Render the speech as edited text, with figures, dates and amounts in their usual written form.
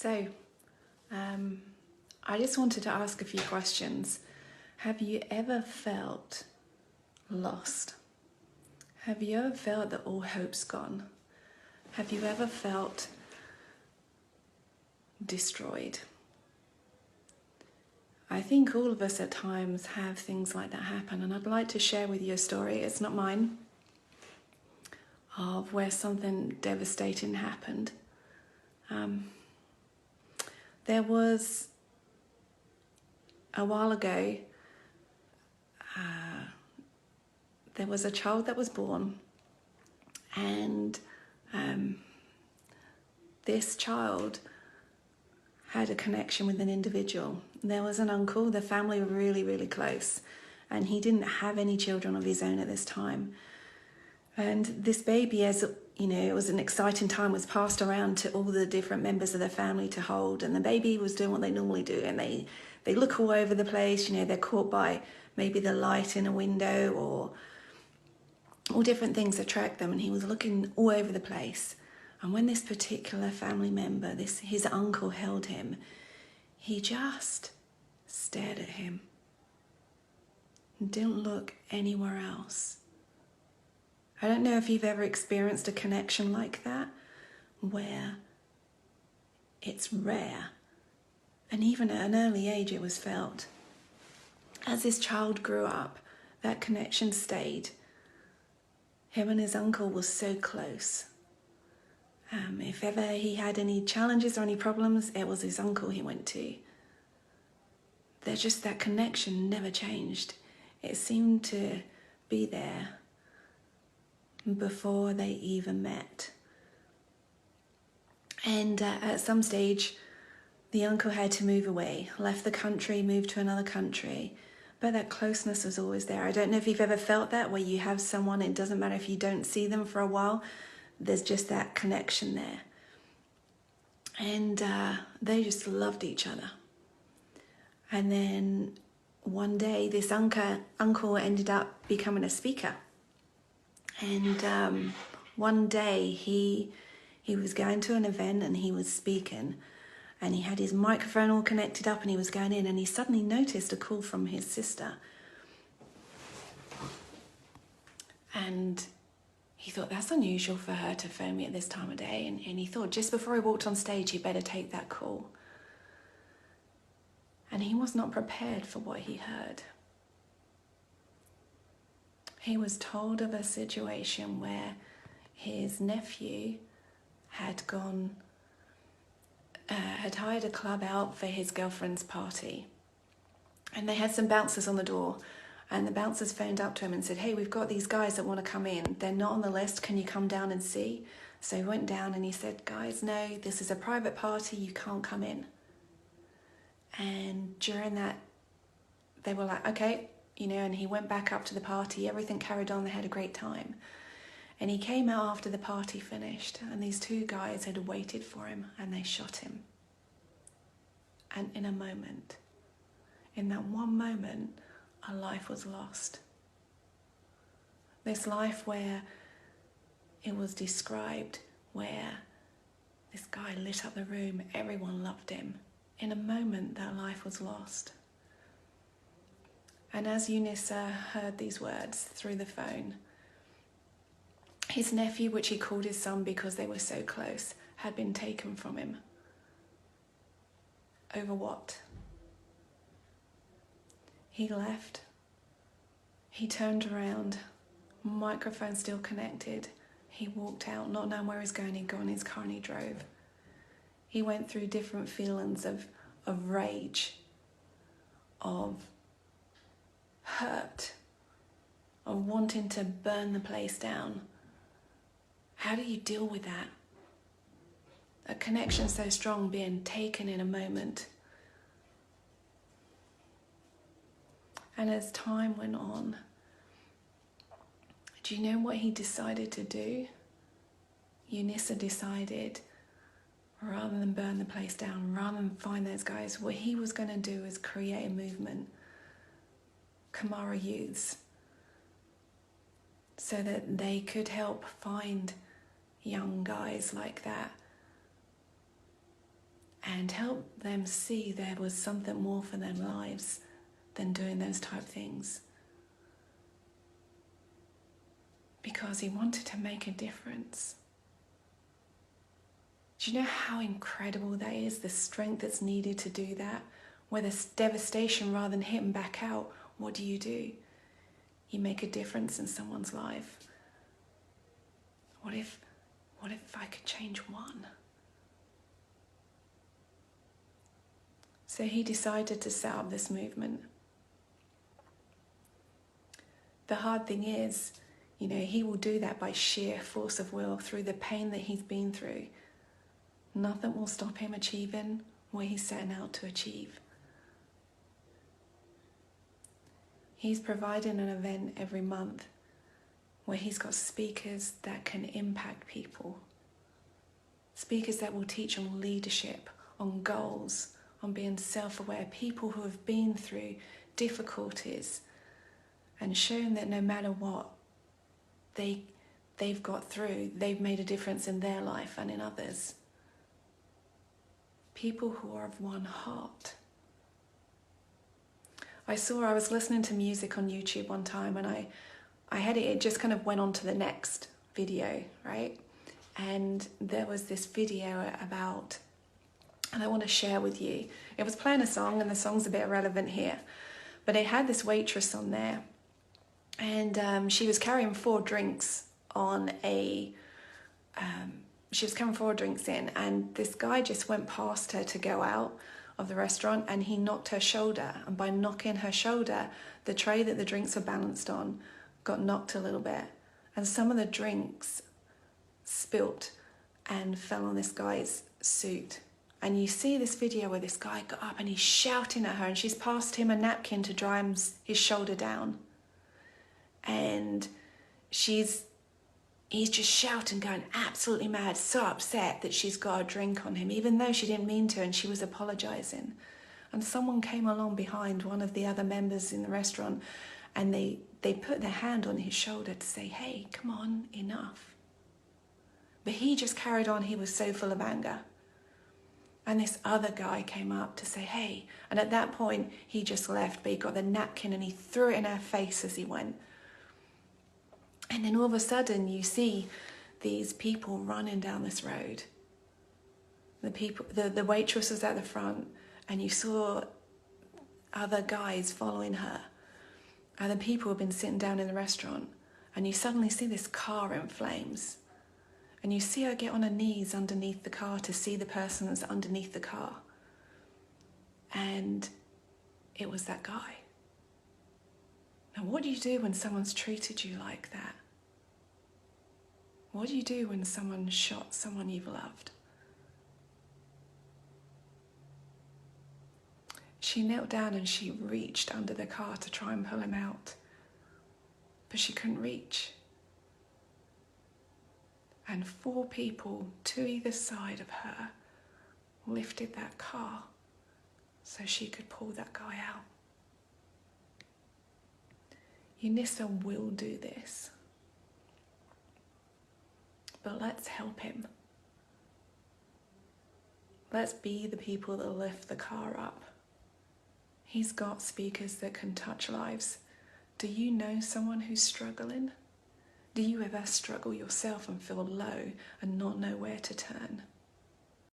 So, I just wanted to ask a few questions. Have you ever felt lost? Have you ever felt that all hope's gone? Have you ever felt destroyed? I think all of us at times have things like that happen, and I'd like to share with you a story, it's not mine, of where something devastating happened. There was a while ago, there was a child that was born, and this child had a connection with an individual. There was an uncle, the family were really, really close, and he didn't have any children of his own at this time. And this baby, as you know, it was an exciting time, was passed around to all the different members of the family to hold, and the baby was doing what they normally do, and they look all over the place, you know, they're caught by maybe the light in a window or all different things attract them, and he was looking all over the place. And when this particular family member, his uncle, held him, he just stared at him and didn't look anywhere else. I don't know if you've ever experienced a connection like that, where it's rare, and even at an early age it was felt. As this child grew up, that connection stayed. Him and his uncle were so close. If ever he had any challenges or any problems, it was his uncle he went to. There's just that connection never changed. It seemed to be there before they even met. And at some stage, the uncle had to move away, left the country, moved to another country, but that closeness was always there. I don't know if you've ever felt that, where you have someone, it doesn't matter if you don't see them for a while, there's just that connection there. And they just loved each other. And then one day, this uncle ended up becoming a speaker. And one day he was going to an event and he was speaking, and he had his microphone all connected up and he was going in, and he suddenly noticed a call from his sister. And he thought, that's unusual for her to phone me at this time of day. And he thought, just before he walked on stage, he better take that call. And he was not prepared for what he heard. He was told of a situation where his nephew had hired a club out for his girlfriend's party. And they had some bouncers on the door. And the bouncers phoned up to him and said, hey, we've got these guys that want to come in. They're not on the list. Can you come down and see? So he went down and he said, guys, no, this is a private party. You can't come in. And during that, they were like, okay, you know, and he went back up to the party. Everything carried on. They had a great time. And he came out after the party finished, and these two guys had waited for him and they shot him. And in a moment, in that one moment, a life was lost. This life where it was described, where this guy lit up the room, everyone loved him. In a moment, that life was lost. And as Unisa heard these words through the phone, his nephew, which he called his son because they were so close, had been taken from him. Over what? He left. He turned around, microphone still connected. He walked out, not knowing where he was going. He got in his car and he drove. He went through different feelings of rage, of hurt, of wanting to burn the place down. How do you deal with that? A connection so strong being taken in a moment. And as time went on, do you know what he decided to do? Unisa decided, rather than burn the place down, rather than find those guys, what he was going to do is create a movement, Kamara Youths, so that they could help find young guys like that them see there was something more for their lives than doing those type of things. Because he wanted to make a difference. Do you know how incredible that is? The strength that's needed to do that? Where there's devastation, rather than hitting back out, what do? You make a difference in someone's life. What if I could change one? So he decided to set up this movement. The hard thing is, he will do that by sheer force of will, through the pain that he's been through. Nothing will stop him achieving what he's setting out to achieve. He's providing an event every month where he's got speakers that can impact people. Speakers that will teach on leadership, on goals, on being self-aware, people who have been through difficulties and shown that no matter what they've got through, they've made a difference in their life and in others. People who are of one heart. I was listening to music on YouTube one time, and I had it just kind of went on to the next video, right? And there was this video about, and I want to share with you. It was playing a song, and the song's a bit irrelevant here, but it had this waitress on there, and she was carrying 4 drinks on she was carrying 4 drinks in, and this guy just went past her to go out of the restaurant, and he knocked her shoulder, and by knocking her shoulder, the tray that the drinks were balanced on got knocked a little bit, and some of the drinks spilt and fell on this guy's suit. And you see this video where this guy got up and he's shouting at her, and she's passed him a napkin to dry his shoulder down, and he's just shouting, going absolutely mad, so upset that she's got a drink on him, even though she didn't mean to, and she was apologising. And someone came along behind, one of the other members in the restaurant, and they put their hand on his shoulder to say, hey, come on, enough. But he just carried on. He was so full of anger. And this other guy came up to say, hey. And at that point, he just left, but he got the napkin and he threw it in her face as he went. And then all of a sudden, you see these people running down this road. The waitress was at the front, and you saw other guys following her. Other people have been sitting down in the restaurant, and you suddenly see this car in flames. And you see her get on her knees underneath the car to see the person that's underneath the car. And it was that guy. Now, what do you do when someone's treated you like that? What do you do when someone shot someone you've loved? She knelt down and she reached under the car to try and pull him out, but she couldn't reach. And 4 people, to either side of her, lifted that car so she could pull that guy out. Unisa will do this, but let's help him. Let's be the people that lift the car up. He's got speakers that can touch lives. Do you know someone who's struggling? Do you ever struggle yourself and feel low and not know where to turn?